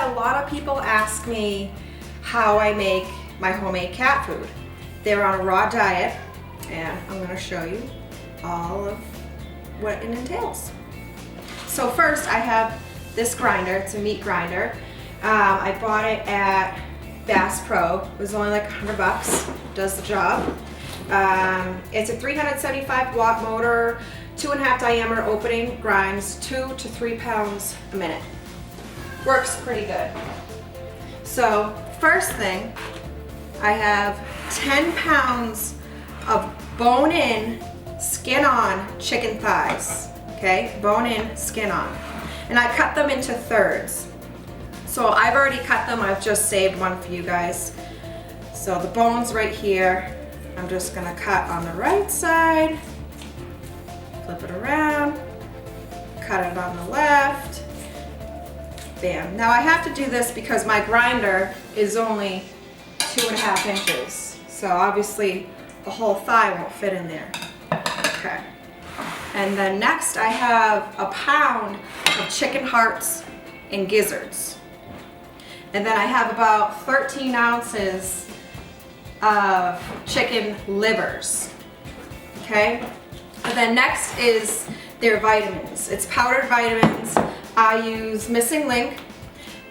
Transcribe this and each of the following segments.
had a lot of people ask me how I make my homemade cat food. They're on a raw diet, and I'm gonna show you all of what it entails. So first I have this grinder. It's a meat grinder. I bought it at Bass Pro. It was only like $100. Does the job. It's a 375 watt motor, 2.5 diameter opening, grinds 2 to 3 pounds a minute. Works pretty good. So first thing, I have 10 pounds of bone-in, skin-on chicken thighs. Okay, bone-in, skin-on. And I cut them into thirds. So I've already cut them. I've just saved one for you guys. So the bone's right here. I'm just gonna cut on the right side, flip it around, cut it on the left. Bam. Now I have to do this because my grinder is only 2.5 inches. So obviously the whole thigh won't fit in there. Okay. And then next I have a pound of chicken hearts and gizzards. And then I have about 13 ounces of chicken livers. Okay? And then next is their vitamins. It's powdered vitamins. I use Missing Link,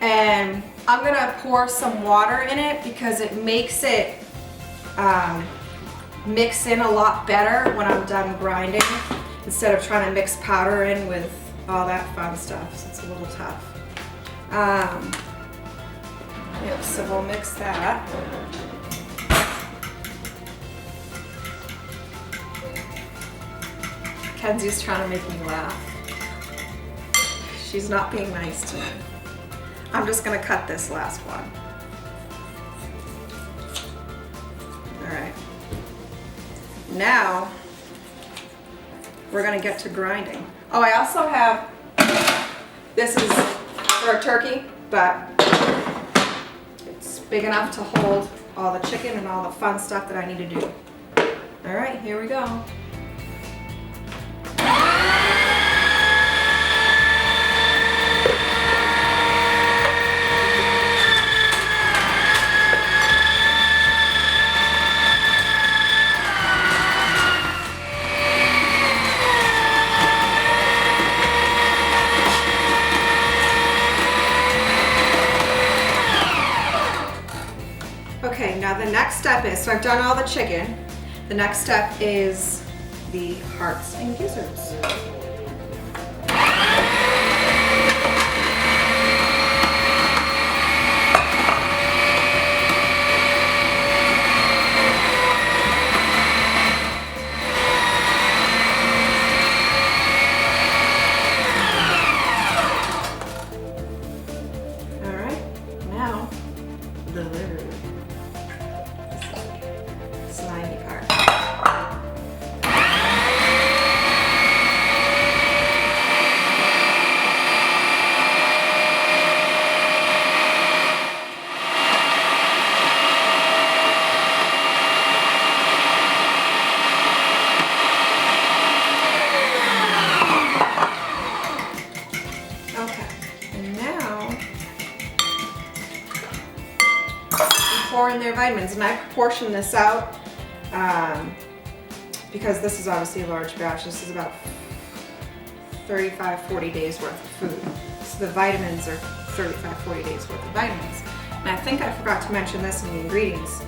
and I'm gonna pour some water in it because it makes it mix in a lot better when I'm done grinding, instead of trying to mix powder in with all that fun stuff. So it's a little tough. Yep, so we'll mix that. Kenzie's trying to make me laugh. She's not being nice to me. I'm just gonna cut this last one. All right. Now, we're gonna get to grinding. Oh, I also have, this is for a turkey, but it's big enough to hold all the chicken and all the fun stuff that I need to do. All right, here we go. Okay, now the next step is, so I've done all the chicken. The next step is the hearts and gizzards. All right, now the liver. Slimy part. Okay, and now we pour in their vitamins, and I portion this out because this is obviously a large batch. This is about 35-40 days worth of food. So the vitamins are 35-40 days worth of vitamins. And I think I forgot to mention this in the ingredients,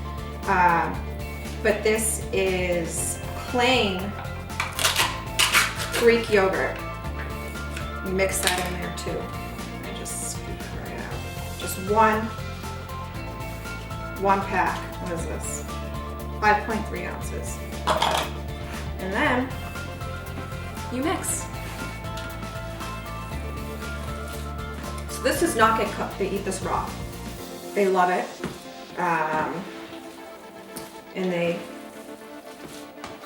but this is plain Greek yogurt. You mix that in there too. I just scoop it right out. Just one pack. What is this? 5.3 ounces. And then you mix. So this does not get cooked. They eat this raw. They love it. And they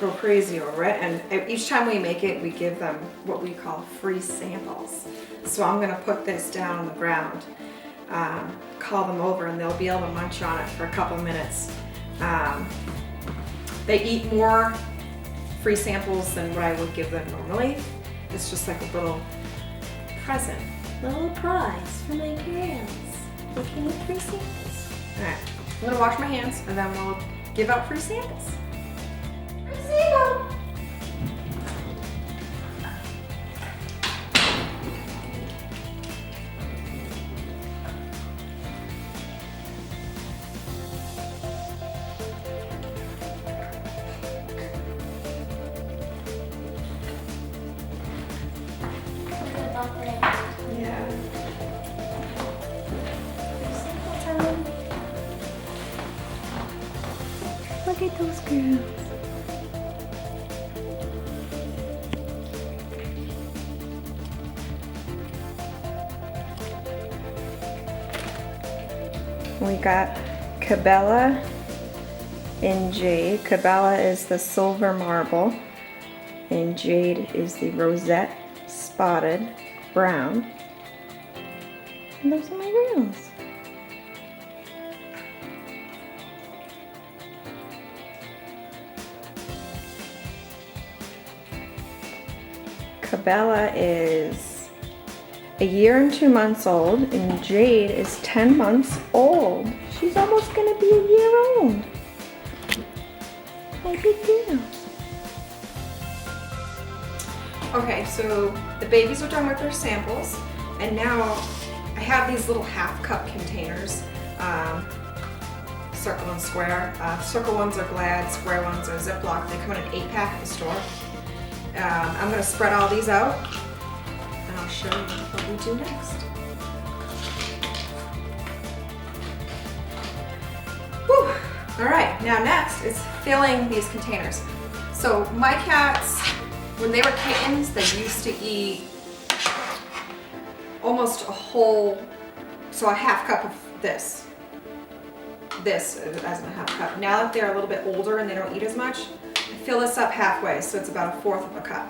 go crazy over it. And each time we make it, we give them what we call free samples. So I'm gonna put this down on the ground, call them over, and they'll be able to munch on it for a couple minutes. They eat more free samples than what I would give them normally. It's just like a little present, little prize for my girls. looking at free samples. All right, I'm gonna wash my hands and then we'll give out free samples. Free sample. Yeah. Look at those girls. We got Cabela and Jade. Cabela is the silver marble and Jade is the rosette spotted brown. And those are my girls. Cabela is a year and 2 months old, and Jade is 10 months old. She's almost gonna be a year old. My big girl. Okay, so the babies are done with their samples, and now I have these little half-cup containers, circle and square. Circle ones are Glad, square ones are Ziploc. They come in an 8-pack at the store. I'm going to spread all these out, and I'll show you what we do next. Whew. All right, now next is filling these containers. So my cats, when they were kittens, they used to eat almost a whole, so a half cup of this as in a half cup. Now that they're a little bit older and they don't eat as much, I fill this up halfway, so it's about 1/4 of a cup.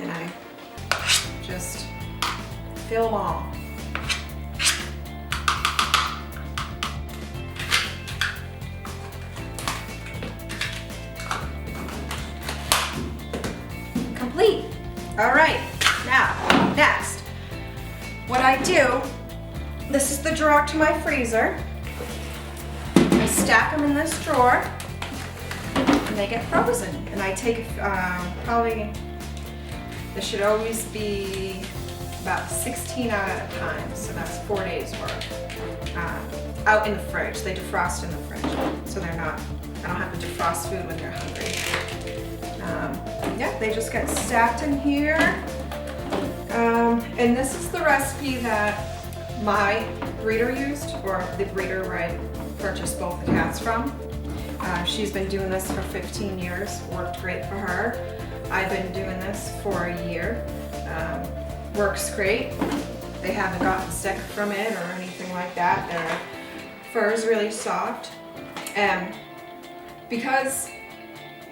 And I just fill them all. Complete. All right, now, next, what I do, this is the drawer to my freezer. I stack them in this drawer and they get frozen. And I take probably, this should always be about 16 out at a time, so that's 4 days worth. Out in the fridge, they defrost in the fridge, so they're not, I don't have to defrost food when they're hungry. Yeah, they just get stacked in here. And this is the recipe that my breeder used, or the breeder where I purchased both the cats from. She's been doing this for 15 years, worked great for her. I've been doing this for a year. Works great. They haven't gotten sick from it or anything like that. Their fur is really soft. And because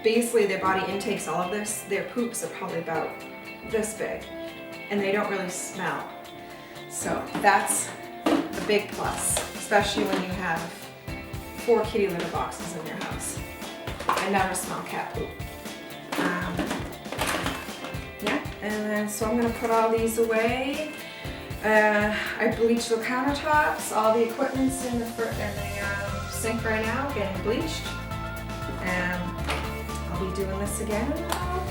basically their body intakes all of this, their poops are probably about this big and they don't really smell. So that's a big plus, especially when you have 4 kitty litter boxes in your house. I never smell cat poop. Yeah, and then so I'm gonna put all these away. I bleached the countertops, all the equipment's in the sink right now, getting bleached. And I'll be doing this again in about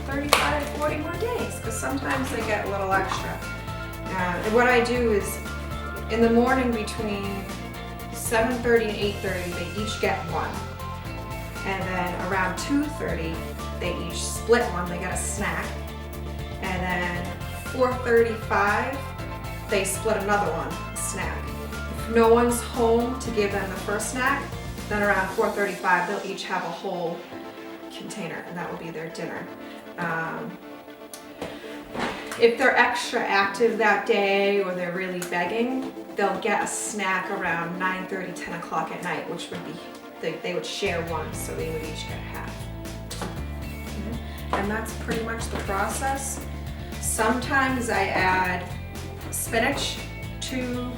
35, 40 more days, because sometimes they get a little extra. And what I do is, in the morning between 7:30 and 8:30, they each get one. And then around 2:30, they each split one, they get a snack. And then 4:35, they split another one, a snack. If no one's home to give them the first snack, then around 4:35, they'll each have a whole container, and that will be their dinner. If they're extra active that day or they're really begging, they'll get a snack around 9:30, 10 o'clock at night, which would be, they would share one, so they would each get half. And that's pretty much the process. Sometimes I add spinach to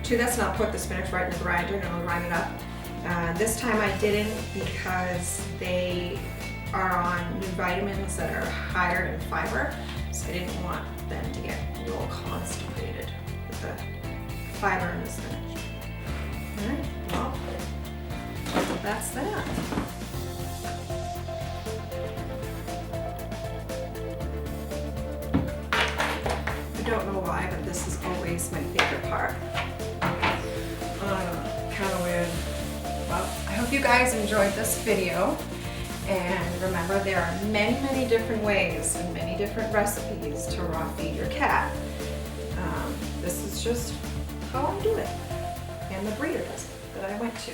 this, and I'll put the spinach right in the grinder and I'll grind it up. This time I didn't, because they are on new vitamins that are higher in fiber, so I didn't want them to get a little constipated with the fiber in the spinach. All right, well, that's that. I don't know why, but this is always my favorite part. Kind of weird. Well, I hope you guys enjoyed this video. And remember, there are many, many different ways and many different recipes to raw feed your cat. This is just how I do it, and the breeder does it that I went to.